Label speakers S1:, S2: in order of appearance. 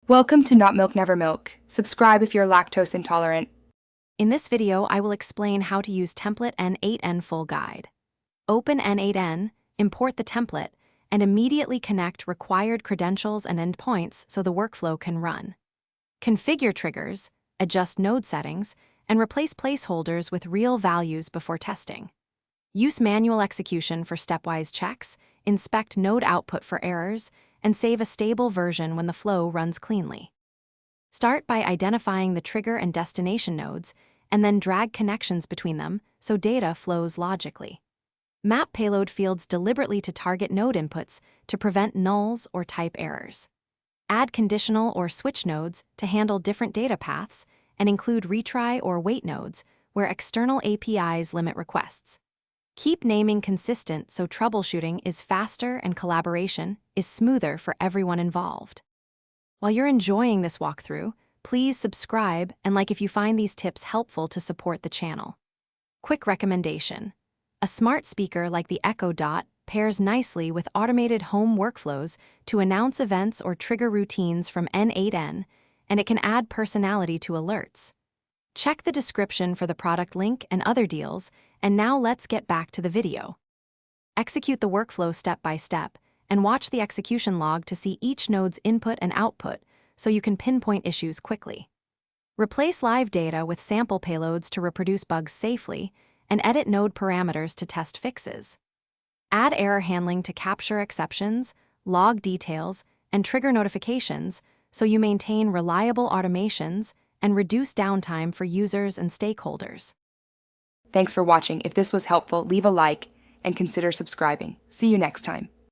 S1: Welcome to Not Milk Never Milk. Subscribe if you're lactose intolerant.
S2: In this video, I will explain how to use template N8n full guide. Open N8n, import the template, and immediately connect required credentials and endpoints so the workflow can run. Configure triggers, adjust node settings, and replace placeholders with real values before testing. Use manual execution for stepwise checks, inspect node output for errors, and save a stable version when the flow runs cleanly. Start by identifying the trigger and destination nodes, and then drag connections between them so data flows logically. Map payload fields deliberately to target node inputs to prevent nulls or type errors. Add conditional or switch nodes to handle different data paths, and include retry or wait nodes where external APIs limit requests. Keep naming consistent so troubleshooting is faster and collaboration is smoother for everyone involved. While you're enjoying this walkthrough, please subscribe and like if you find these tips helpful to support the channel. Quick recommendation: a smart speaker like the Echo Dot pairs nicely with automated home workflows to announce events or trigger routines from N8n, and it can add personality to alerts. Check the description for the product link and other deals, and now let's get back to the video. Execute the workflow step by step, and watch the execution log to see each node's input and output so you can pinpoint issues quickly. Replace live data with sample payloads to reproduce bugs safely, and edit node parameters to test fixes. Add error handling to capture exceptions, log details, and trigger notifications so you maintain reliable automations and reduce downtime for users and stakeholders.
S1: Thanks for watching. If this was helpful, leave a like and consider subscribing. See you next time.